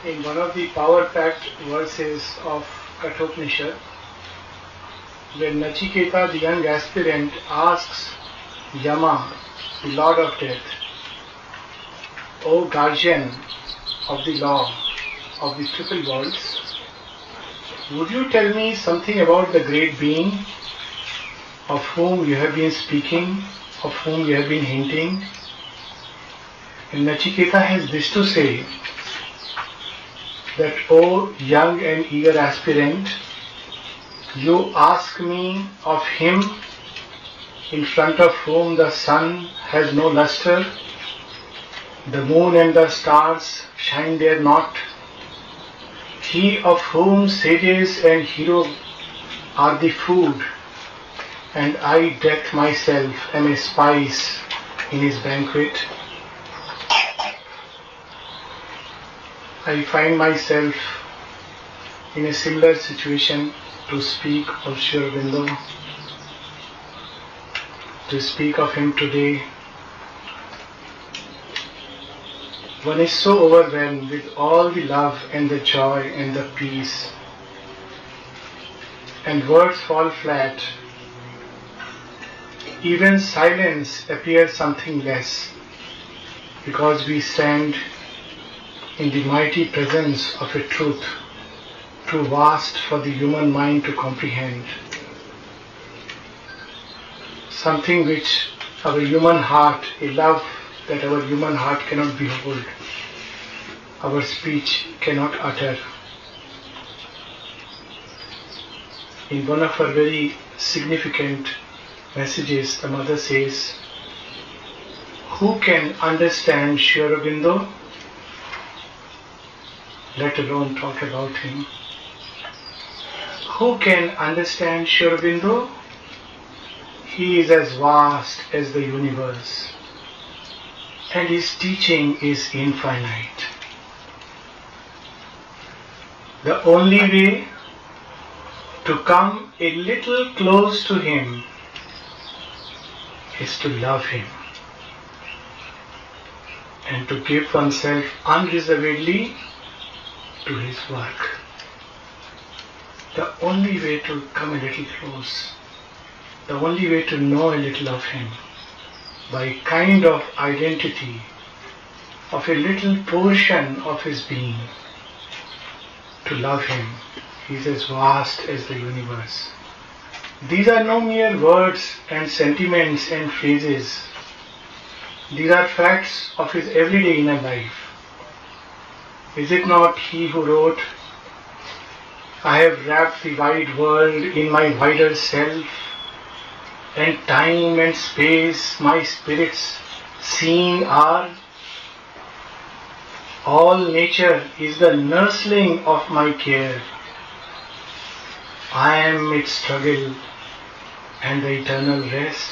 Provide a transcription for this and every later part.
In one of the power-packed verses of Kathopanishad, when Nachiketa, the young aspirant, asks Yama, the Lord of Death, O guardian of the law of the triple worlds, would you tell me something about the great being of whom you have been speaking, of whom you have been hinting? And Nachiketa has this to say, that O young and eager aspirant, you ask me of him in front of whom the sun has no luster, the moon and the stars shine there not, he of whom sages and heroes are the food, and I, death myself, am a spice in his banquet. I find myself in a similar situation to speak of Sri Aurobindo, to speak of him today. One is so overwhelmed with all the love and the joy and the peace, and words fall flat. Even silence appears something less, because we stand in the mighty presence of a truth too vast for the human mind to comprehend. Something which our human heart, a love that our human heart cannot behold, our speech cannot utter. In one of her very significant messages, the mother says, who can understand Sri Aurobindo, let alone talk about him? Who can understand Sri Aurobindo? He is as vast as the universe, and his teaching is infinite. The only way to come a little close to him is to love him and to give oneself unreservedly to his work. The only way to come a little close, the only way to know a little of him, by a kind of identity of a little portion of his being, to love him. He is as vast as the universe. These are no mere words and sentiments and phrases. These are facts of his everyday inner life. Is it not he who wrote, I have wrapped the wide world in my wider self, and time and space my spirit's seeing are? All nature is the nursling of my care. I am its struggle and the eternal rest.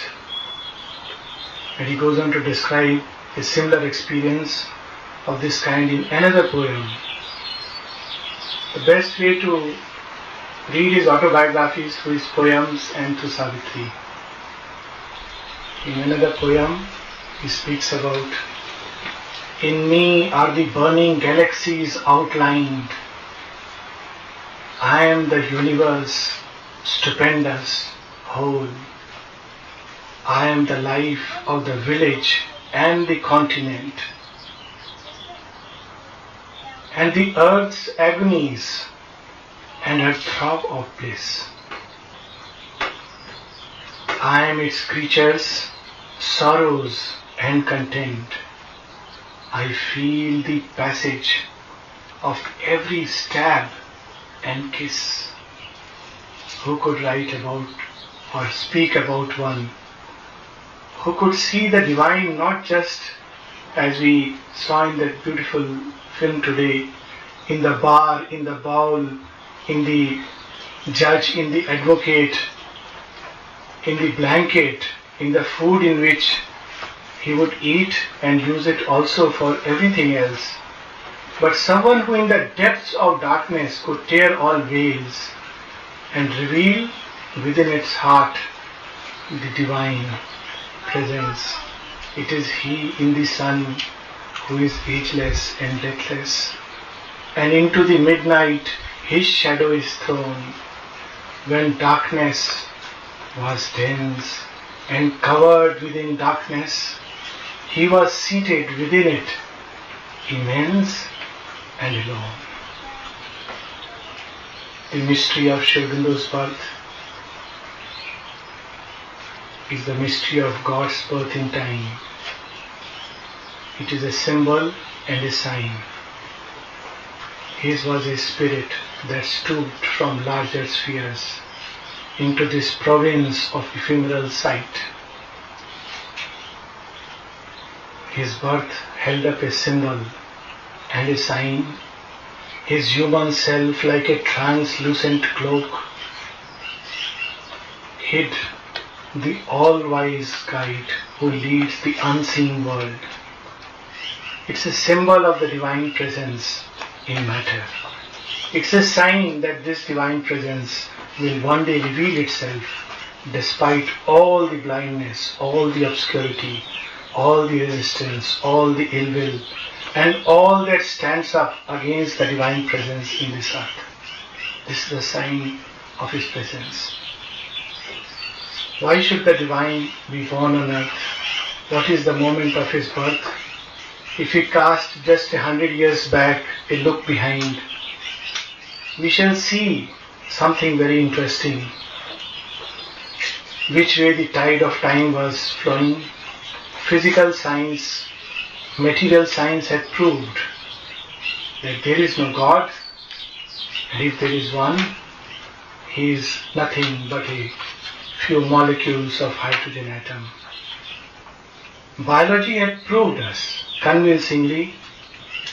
And he goes on to describe a similar experience of this kind in another poem. The best way to read his autobiographies through his poems and through Savitri. In another poem, he speaks about, in me are the burning galaxies outlined. I am the universe, stupendous, whole. I am the life of the village and the continent, and the earth's agonies and her throb of bliss. I am its creatures, sorrows and content. I feel the passage of every stab and kiss. Who could write about or speak about one who could see the divine not just as we saw in that beautiful film today, in the bar, in the bowl, in the judge, in the advocate, in the blanket, in the food in which he would eat and use it also for everything else. But someone who in the depths of darkness could tear all veils and reveal within its heart the divine presence. It is he in the sun who is ageless and deathless, and into the midnight his shadow is thrown. When darkness was dense and covered within darkness, he was seated within it, immense and alone. The mystery of Aurobindo's birth is the mystery of God's birth in time. It is a symbol and a sign. His was a spirit that stooped from larger spheres into this province of ephemeral sight. His birth held up a symbol and a sign, his human self like a translucent cloak, hid the all-wise guide who leads the unseen world. It's a symbol of the divine presence in matter. It's a sign that this divine presence will one day reveal itself despite all the blindness, all the obscurity, all the resistance, all the ill will, and all that stands up against the divine presence in this earth. This is a sign of His presence. Why should the divine be born on earth? What is the moment of His birth? If we cast just 100 years back a look behind, we shall see something very interesting. Which way the tide of time was flowing. Physical science, material science had proved that there is no God, and if there is one, He is nothing but a few molecules of hydrogen atom. Biology had proved us convincingly.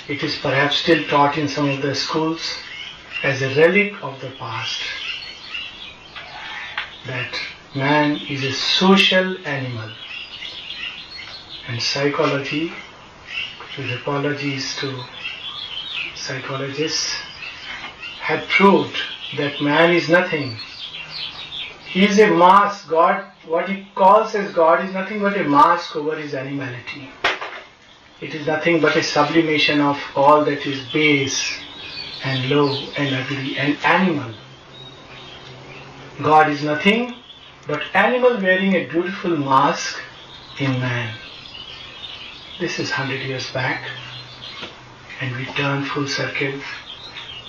It is perhaps still taught in some of the schools as a relic of the past, that man is a social animal. And psychology, with apologies to psychologists, had proved that man is nothing. He is a mask. God, what he calls as God is nothing but a mask over his animality. It is nothing but a sublimation of all that is base and low and ugly and animal. God is nothing but animal wearing a beautiful mask in man. This is 100 years back, and we turn full circle,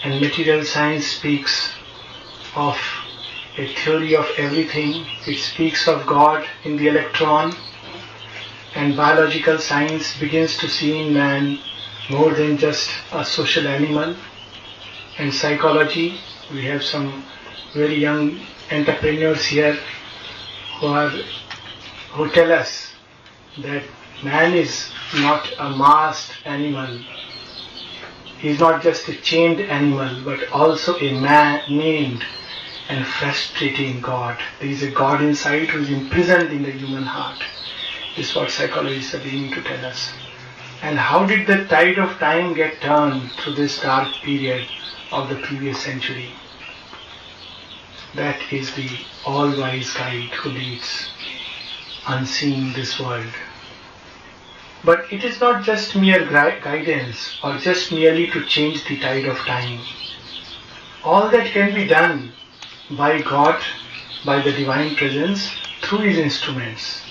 and material science speaks of a theory of everything. It speaks of God in the electron, and biological science begins to see in man more than just a social animal. And psychology, we have some very young entrepreneurs here who tell us that man is not a masked animal. He is not just a chained animal, but also a named and frustrating God. There is a God inside who is imprisoned in the human heart. This is what psychologists are beginning to tell us. And how did the tide of time get turned through this dark period of the previous century? That is the all-wise guide who leads, unseen this world. But it is not just mere guidance or just merely to change the tide of time. All that can be done by God, by the divine presence, through His instruments.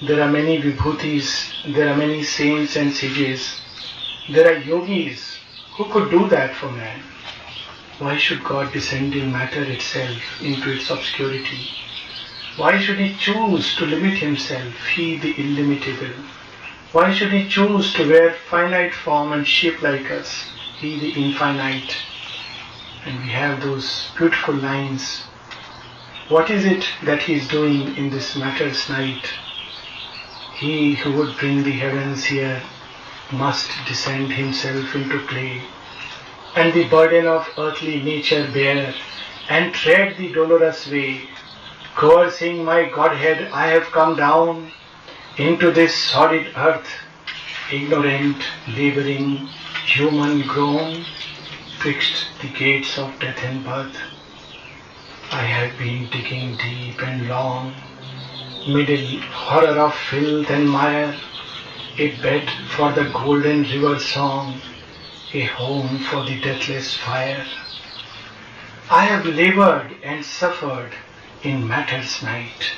There are many vibhutis, there are many saints and sages, there are yogis who could do that for man. Why should God descend in matter itself into its obscurity? Why should He choose to limit Himself, He the illimitable? Why should He choose to wear finite form and shape like us, He the infinite? And we have those beautiful lines. What is it that He is doing in this matter's night? He who would bring the heavens here must descend Himself into clay, and the burden of earthly nature bear, and tread the dolorous way. Coercing my Godhead, I have come down into this solid earth, ignorant, laboring, human grown, fixed the gates of death and birth. I have been digging deep and long, middle horror of filth and mire, a bed for the golden river song, a home for the deathless fire. I have labored and suffered in matter's night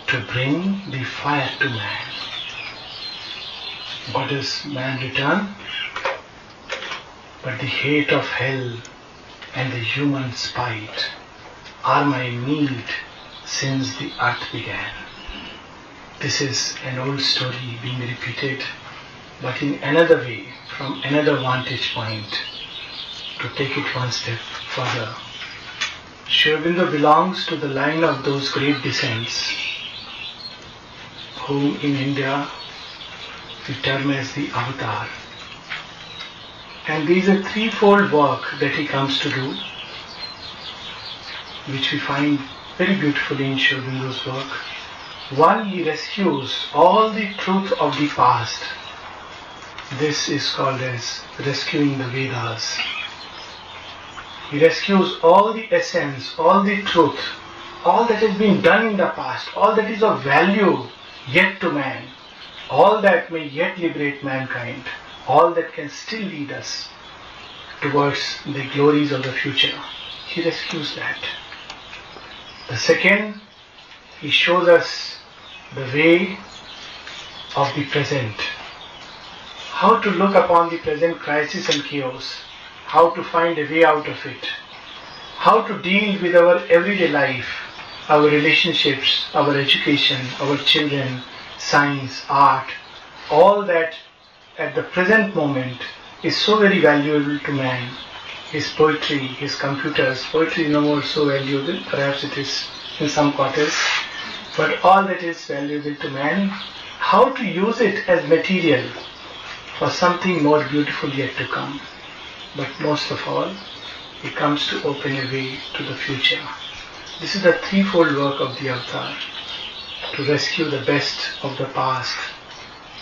to bring the fire to man. What does man return? But the hate of hell and the human spite are my meed since the earth began. This is an old story being repeated, but in another way, from another vantage point, to take it one step further. Sri Aurobindo belongs to the line of those great descents whom in India we term as the avatar. And there is a threefold work that he comes to do, which we find very beautifully in Sri Aurobindo's work. One, he rescues all the truth of the past. This is called as rescuing the Vedas. He rescues all the essence, all the truth, all that has been done in the past, all that is of value yet to man, all that may yet liberate mankind, all that can still lead us towards the glories of the future. He rescues that. The second, he shows us the way of the present, how to look upon the present crisis and chaos, how to find a way out of it, how to deal with our everyday life, our relationships, our education, our children, science, art, all that at the present moment is so very valuable to man. His poetry, his computers, poetry is no more so valuable, perhaps it is in some quarters, but all that is valuable to man, how to use it as material for something more beautiful yet to come. But most of all, he comes to open a way to the future. This is the threefold work of the avatar, to rescue the best of the past,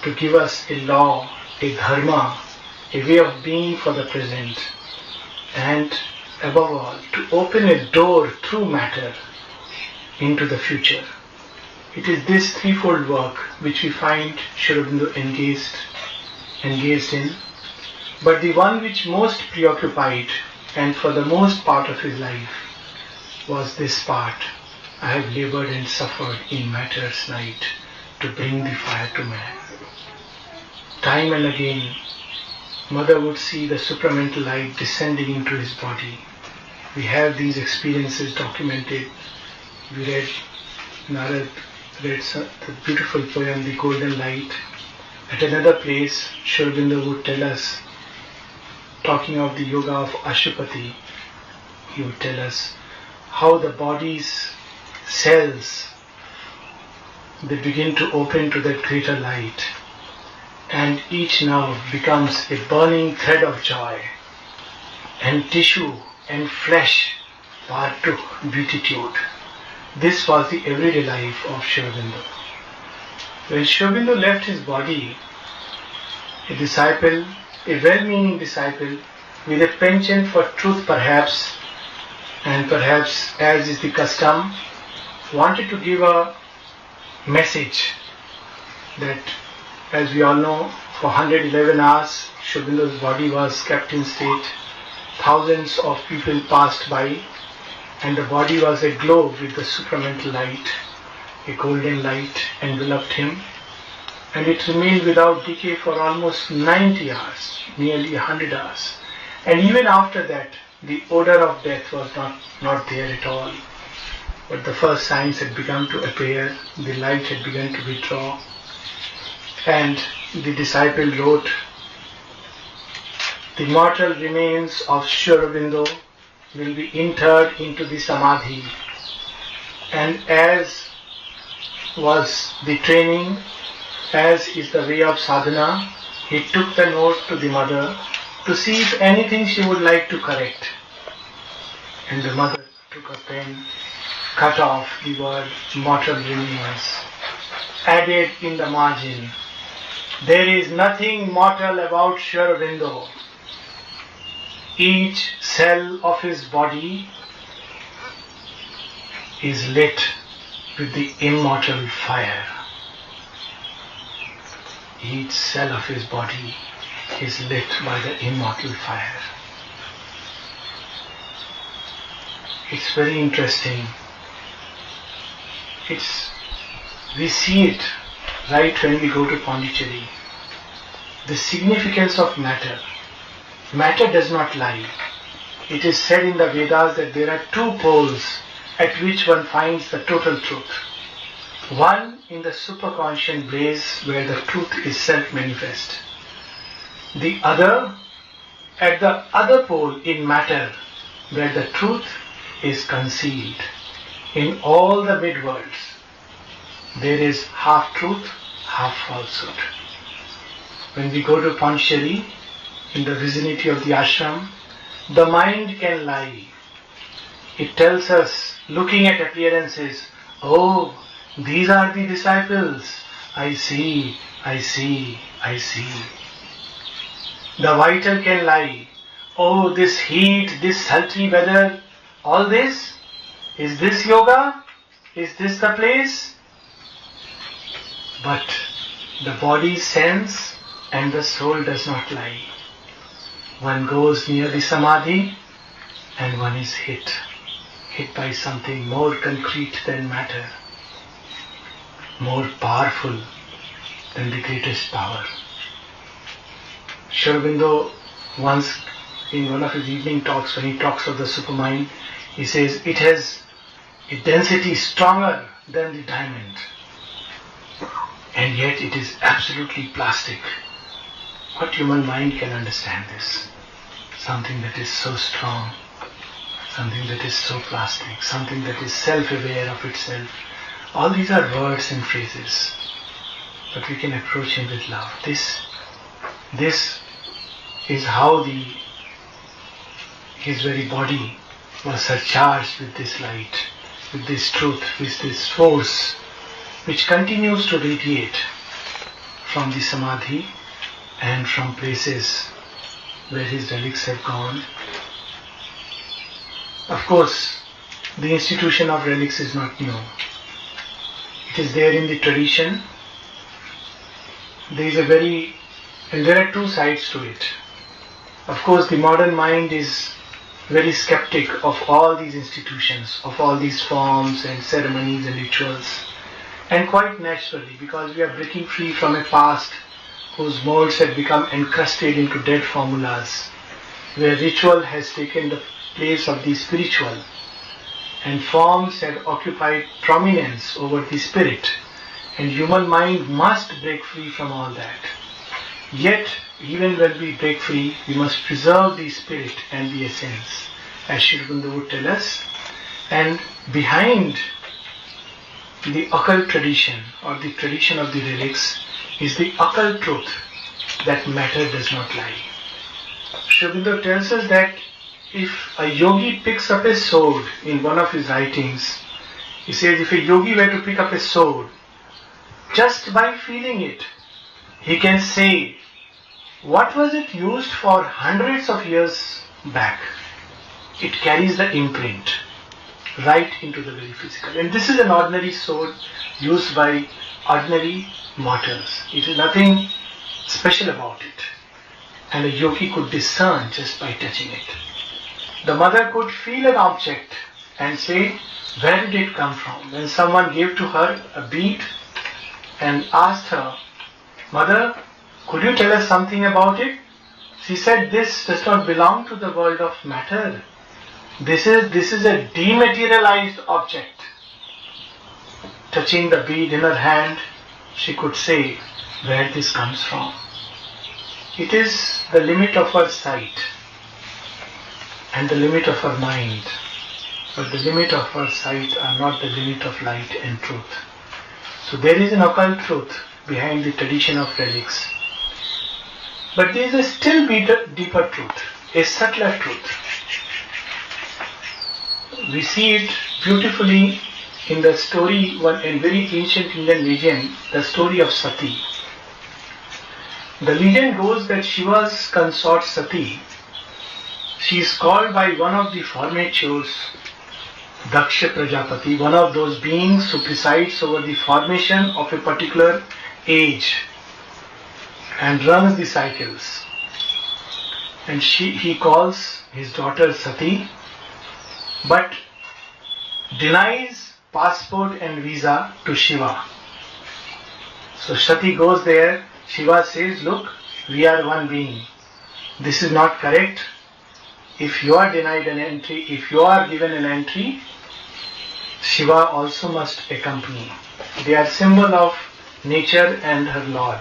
to give us a law, a dharma, a way of being for the present, and above all, to open a door through matter into the future. It is this threefold work which we find Sri Aurobindo engaged in, but the one which most preoccupied and for the most part of his life was this part: I have labored and suffered in matter's night to bring the fire to man. Time and again, Mother would see the supramental light descending into his body. We have these experiences documented. We read, Narad read the beautiful poem, The Golden Light. At another place, Sri Aurobindo would tell us, talking of the yoga of Ashupati, he would tell us how the body's cells, they begin to open to that greater light, and each nerve becomes a burning thread of joy, and tissue and flesh part to beatitude. This was the everyday life of Sri Aurobindo. When Sri Aurobindo left his body, a disciple, a well-meaning disciple, with a penchant for truth perhaps, and perhaps as is the custom, wanted to give a message that, as we all know, for 111 hours Sri Aurobindo's body was kept in state. Thousands of people passed by, and the body was aglow with the supramental light. A golden light enveloped him, and it remained without decay for almost 90 hours, nearly 100 hours. And even after that, the odor of death was not there at all. But the first signs had begun to appear, the light had begun to withdraw, and the disciple wrote, the mortal remains of Sri Aurobindo will be interred into the Samadhi. And as was the training, as is the way of sadhana, he took the note to the mother to see if anything she would like to correct. And the mother took a pen, cut off the word mortal remains, added in the margin, there is nothing mortal about Sri Aurobindo. Each cell of his body is lit with the immortal fire. each cell of his body is lit by the immortal fire. It's very interesting. We see it right when we go to Pondicherry. The significance of matter. Matter does not lie. It is said in the Vedas that there are two poles at which one finds the total truth. One in the superconscious blaze where the truth is self-manifest. The other at the other pole in matter where the truth is concealed. In all the mid-worlds, there is half truth, half falsehood. When we go to Pondicherry, in the vicinity of the ashram, the mind can lie. It tells us, looking at appearances, oh, these are the disciples. I see, I see, I see. The vital can lie. Oh, this heat, this sultry weather, all this? Is this yoga? Is this the place? But the body sends and the soul does not lie. One goes near the samadhi and one is hit by something more concrete than matter, more powerful than the greatest power. Aurobindo once in one of his evening talks, when he talks of the supermind, he says it has a density stronger than the diamond, and yet it is absolutely plastic. What human mind can understand this? Something that is so strong, something that is so plastic, something that is self-aware of itself. All these are words and phrases, but we can approach him with love. This is how his very body was surcharged with this light, with this truth, with this force, which continues to radiate from the samadhi and from places where his relics have gone. Of course, the institution of relics is not new. It is there in the tradition. There are two sides to it. Of course, the modern mind is very skeptic of all these institutions, of all these forms and ceremonies and rituals. And quite naturally, because we are breaking free from a past whose molds have become encrusted into dead formulas, where ritual has taken the place of the spiritual, and forms have occupied prominence over the spirit, and human mind must break free from all that. Yet, even when we break free, we must preserve the spirit and the essence, as Aurobindo would tell us. And behind the occult tradition, or the tradition of the relics, is the occult truth that matter does not lie. Aurobindo tells us that if a yogi picks up a sword in one of his writings, he says if a yogi were to pick up a sword, just by feeling it, he can say, what was it used for hundreds of years back? It carries the imprint right into the very physical. And this is an ordinary sword used by ordinary mortals. It is nothing special about it. And a yogi could discern just by touching it. The mother could feel an object and say, where did it come from? When someone gave to her a bead and asked her, Mother, could you tell us something about it? She said, this does not belong to the world of matter. This is a dematerialized object. Touching the bead in her hand, she could say where this comes from. It is the limit of her sight and the limit of her mind, but the limit of her sight are not the limit of light and truth. So there is an occult truth behind the tradition of relics. But there is a still deeper truth, a subtler truth. We see it beautifully in the story, in very ancient Indian legend, the story of Sati. The legend goes that Shiva's consort Sati, she is called by one of the formatures, Daksha Prajapati, one of those beings who presides over the formation of a particular age. and runs the cycles. And he calls his daughter Sati, but denies passport and visa to Shiva. So Sati goes there. Shiva says, look, we are one being. This is not correct. If you are denied an entry, if you are given an entry, Shiva also must accompany. They are symbol of nature and her Lord.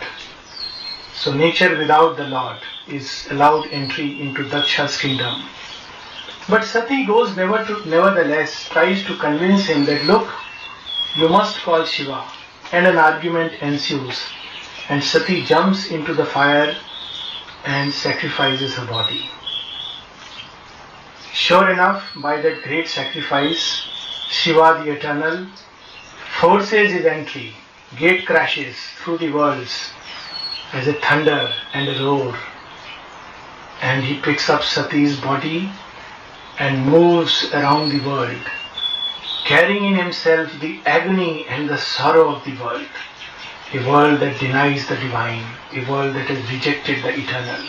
So nature without the Lord is allowed entry into Daksha's kingdom. But Sati goes nevertheless, tries to convince him that look, you must call Shiva. And an argument ensues. And Sati jumps into the fire and sacrifices her body. Sure enough, by that great sacrifice, Shiva the Eternal forces his entry. Gate crashes through the worlds as a thunder and a roar. And he picks up Sati's body and moves around the world, carrying in himself the agony and the sorrow of the world. A world that denies the divine, a world that has rejected the eternal.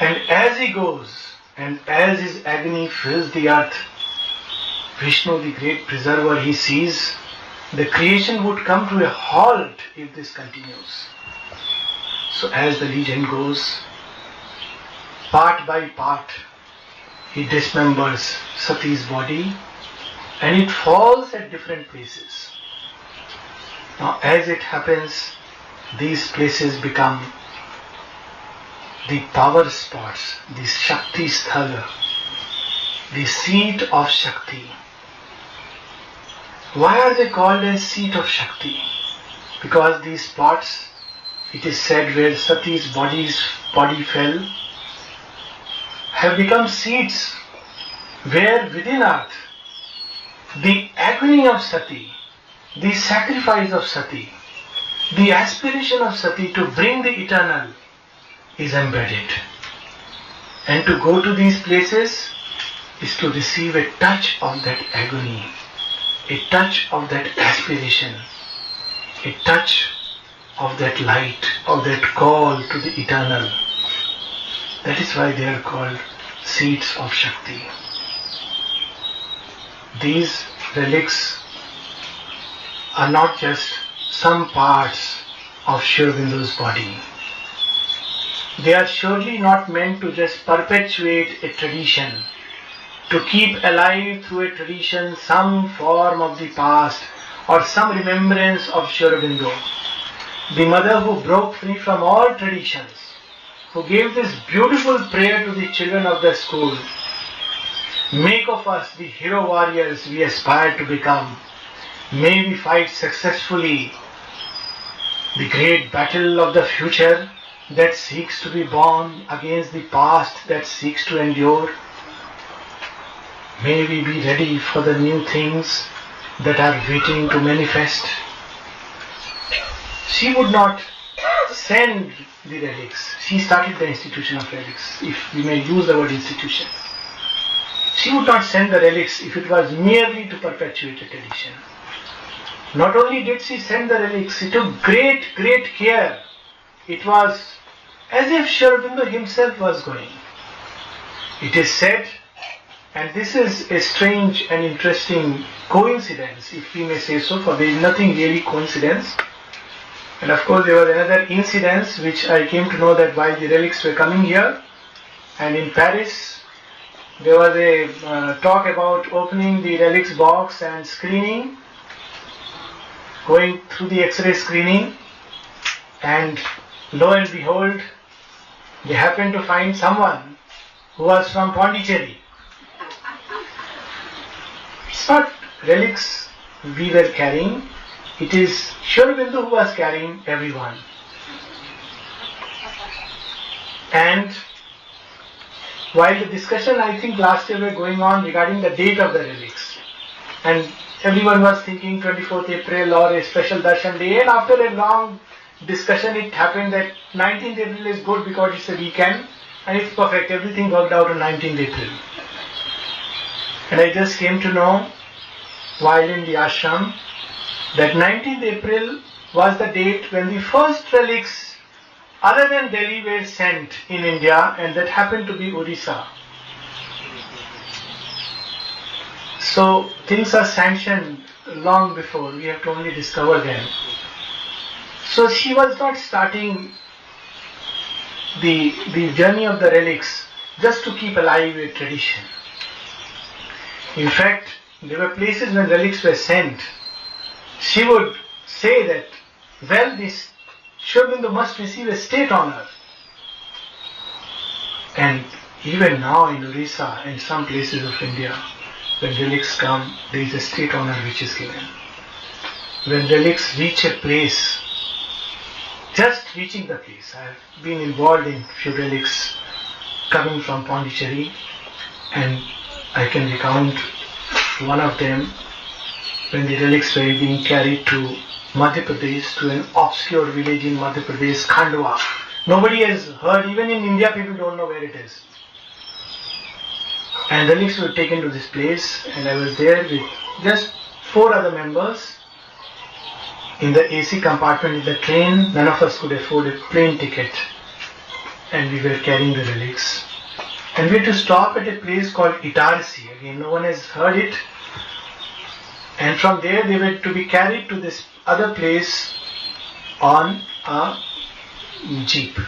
And as he goes, and as his agony fills the earth, Vishnu, the great preserver, he sees the creation would come to a halt if this continues. So as the legend goes, part by part, he dismembers Sati's body and it falls at different places. Now as it happens, these places become the power spots, the Shakti Sthala, the seat of Shakti. Why are they called as seat of Shakti? Because these spots, it is said, where Sati's body fell, have become seats where within earth the agony of Sati, the sacrifice of Sati, the aspiration of Sati to bring the eternal is embedded. And to go to these places is to receive a touch of that agony, a touch of that aspiration, a touch of that light, of that call to the eternal. That is why they are called seats of Shakti. These relics are not just some parts of Sri Aurobindo's body. They are surely not meant to just perpetuate a tradition, to keep alive through a tradition some form of the past or some remembrance of Sri Aurobindo, the mother who broke free from all traditions, who gave this beautiful prayer to the children of the school. Make of us the hero warriors we aspire to become. May we fight successfully the great battle of the future that seeks to be born against the past that seeks to endure. May we be ready for the new things that are waiting to manifest. She would not send the relics. She started the institution of relics, if we may use the word institution. She would not send the relics if it was merely to perpetuate a tradition. Not only did she send the relics, she took great care. It was as if Sri Aurobindo himself was going. It is said, and this is a strange and interesting coincidence, if we may say so, for there is nothing really coincidence. And of course there was another incident which I came to know that while the relics were coming here, and in Paris, there was a talk about opening the relics box and screening, going through the X-ray screening, and lo and behold, they happened to find someone who was from Pondicherry. It's not relics we were carrying, it is Sri Aurobindo who was carrying everyone. And while the discussion, I think last year were going on regarding the date of the relics, and everyone was thinking 24th April or a special darshan day, and after a long discussion it happened that 19th April is good because it's a weekend and it's perfect, everything worked out on 19th April. And I just came to know while in the ashram that 19th April was the date when the first relics other than Delhi were sent in India, and that happened to be Odisha. So things are sanctioned long before, we have to only discover them. So she was not starting the journey of the relics just to keep alive a tradition. In fact, there were places when relics were sent. She would say that, well, this Aurobindo must receive a state honor. And even now in Orissa and some places of India, when relics come, there is a state honor which is given. When relics reach a place, just reaching the place, I have been involved in few relics coming from Pondicherry, and I can recount one of them when the relics were being carried to Madhya Pradesh, to an obscure village in Madhya Pradesh, Khandwa. Nobody has heard, even in India people don't know where it is. And relics were taken to this place, and I was there with just 4 other members in the AC compartment in the train. None of us could afford a plane ticket, and we were carrying the relics. And we had to stop at a place called Itarsi. Again, no one has heard it. And from there they were to be carried to this other place on a jeep.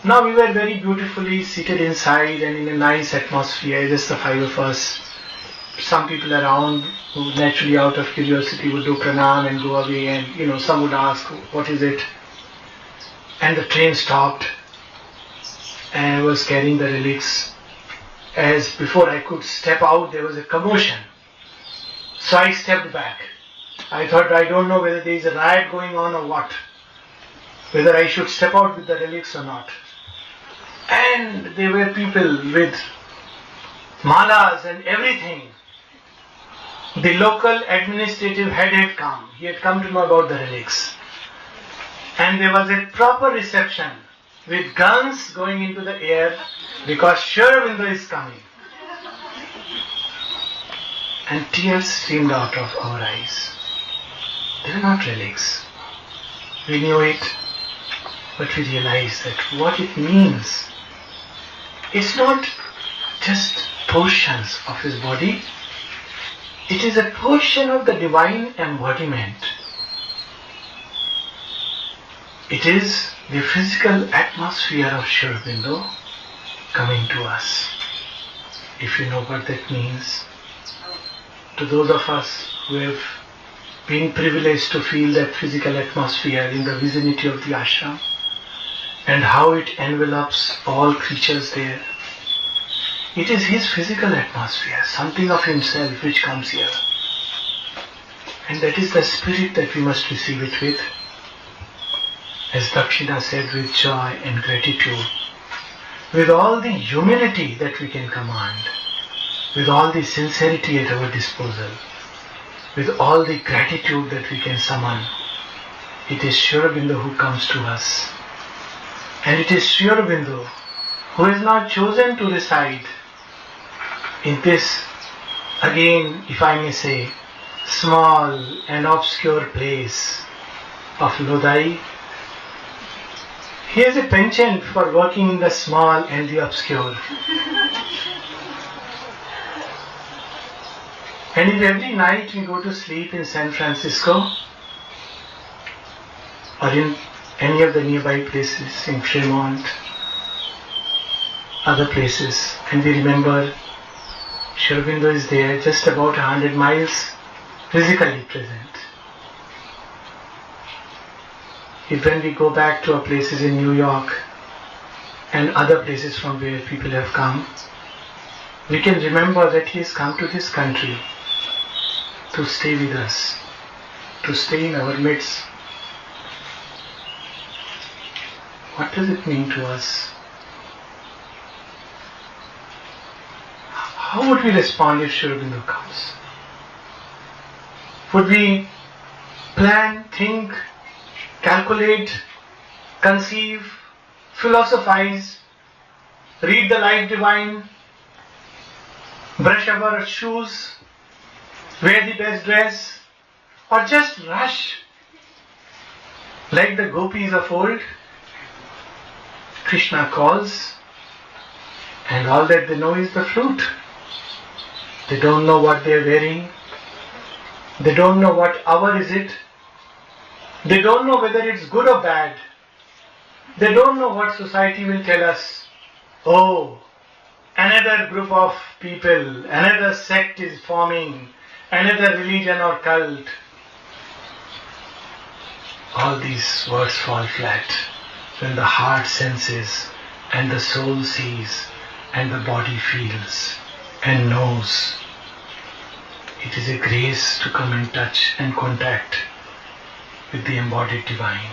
Now we were very beautifully seated inside and in a nice atmosphere, just the 5 of us. Some people around who naturally out of curiosity would do pranam and go away, and some would ask, what is it? And the train stopped, and I was carrying the relics. As before I could step out, there was a commotion. So I stepped back. I thought, I don't know whether there is a riot going on or what, whether I should step out with the relics or not. And there were people with malas and everything. The local administrative head had come. He had come to know about the relics. And there was a proper reception with guns going into the air because Aurobindo is coming. And tears streamed out of our eyes. They were not relics. We knew it, but we realized that what it means, it's not just portions of his body, it is a portion of the divine embodiment. It is the physical atmosphere of Aurobindo coming to us. If you know what that means, to those of us who have been privileged to feel that physical atmosphere in the vicinity of the ashram, and how it envelops all creatures there. It is his physical atmosphere, something of himself which comes here. And that is the spirit that we must receive it with. As Dakshina said, with joy and gratitude, with all the humility that we can command, with all the sincerity at our disposal, with all the gratitude that we can summon. It is Aurobindo who comes to us. And it is Aurobindo who has not chosen to reside in this, again, if I may say, small and obscure place of Lodai. He has a penchant for working in the small and the obscure. And if every night we go to sleep in San Francisco or in any of the nearby places, in Fremont, other places, and we remember Aurobindo is there, just about 100 miles physically present. If when we go back to our places in New York and other places from where people have come, we can remember that he has come to this country to stay with us, to stay in our midst. What does it mean to us? How would we respond if Aurobindo comes? Would we plan, think, calculate, conceive, philosophize, read the Life Divine, brush our shoes, wear the best dress, or just rush like the gopis of old Krishna calls, and all that they know is the fruit. They don't know what they are wearing. They don't know what hour is it. They don't know whether it's good or bad. They don't know what society will tell us. Oh, another group of people, another sect is forming, another religion or cult. All these words fall flat when the heart senses and the soul sees and the body feels and knows. It is a grace to come in touch and contact with the embodied divine.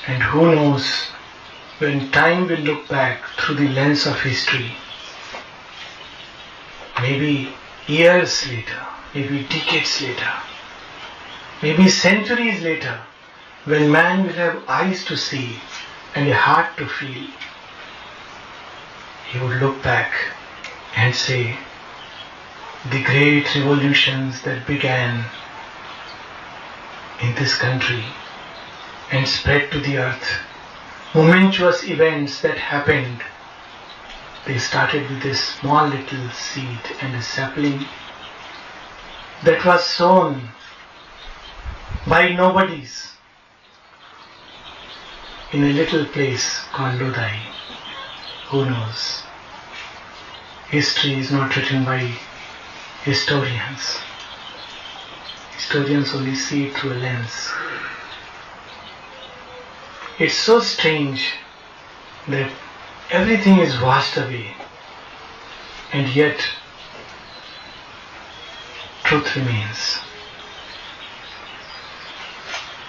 And who knows, when time will look back through the lens of history, maybe years later, maybe decades later, maybe centuries later, when man will have eyes to see and a heart to feel, he would look back and say, the great revolutions that began in this country and spread to the earth, momentous events that happened, they started with a small little seed and a sapling that was sown by nobodies in a little place called Lodai. Who knows? History is not written by historians. Historians only see it through a lens. It's so strange that everything is washed away, and yet truth remains.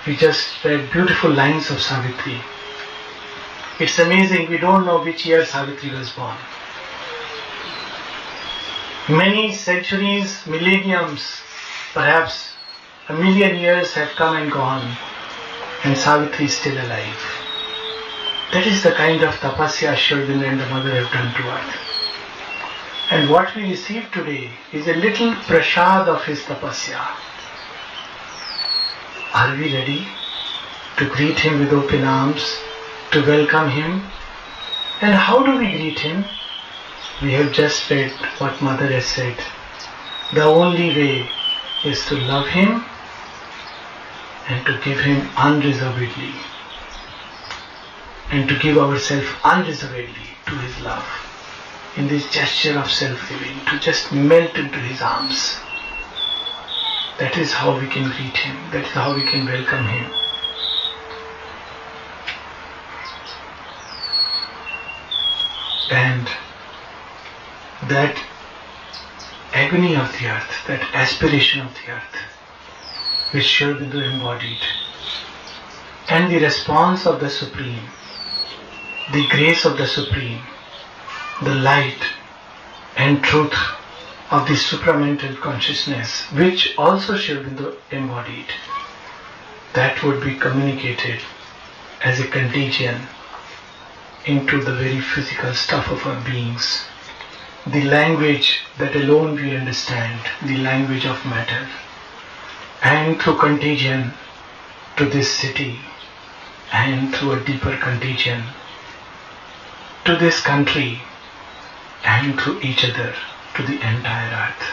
We just read beautiful lines of Savitri. It's amazing, we don't know which year Savitri was born. Many centuries, millenniums, perhaps a million years have come and gone, and Savitri is still alive. That is the kind of tapasya Aurobindo and the mother have done to earth. And what we receive today is a little prasad of his tapasya. Are we ready to greet him with open arms, to welcome him? And how do we greet him? We have just read what Mother has said. The only way is to love him and to give him unreservedly, and to give ourselves unreservedly to his love, in this gesture of self-giving, to just melt into his arms. That is how we can greet him, that is how we can welcome him. And that agony of the earth, that aspiration of the earth, which Aurobindo embodied, and the response of the Supreme, the grace of the Supreme, the light and truth of the supramental consciousness, which also Aurobindo embodied, that would be communicated as a contagion into the very physical stuff of our beings. The language that alone we understand, the language of matter, and through contagion to this city, and through a deeper contagion to this country, and through each other to the entire earth.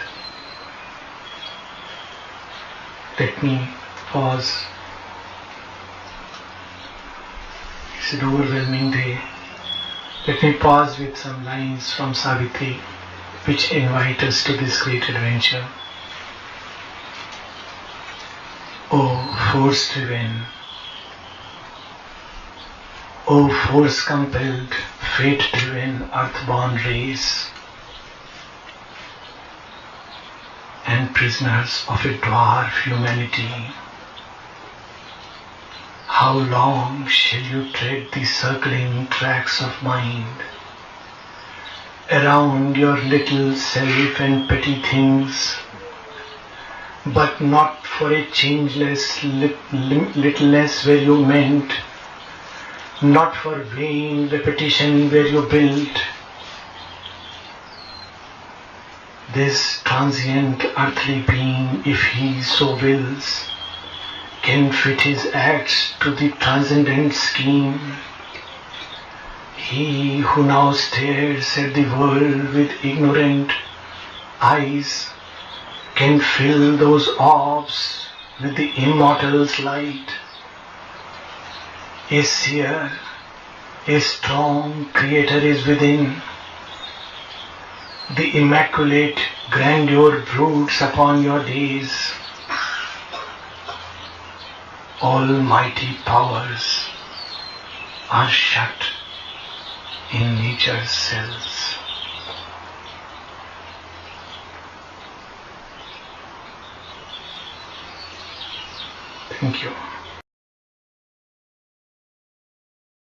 Let me pause. It's an overwhelming day. Let me pause with some lines from Savitri which invite us to this great adventure. O force-driven, O force-compelled, fate-driven, earth-born race, and prisoners of a dwarf humanity, how long shall you tread the circling tracks of mind, around your little self and petty things, but not for a changeless littleness where you meant, not for vain repetition where you built. This transient earthly being, if he so wills, can fit his acts to the transcendent scheme. He who now stares at the world with ignorant eyes can fill those orbs with the immortal's light. A seer, a strong creator is within. The immaculate grandeur broods upon your days. Almighty powers are shut in nature's cells. Thank you.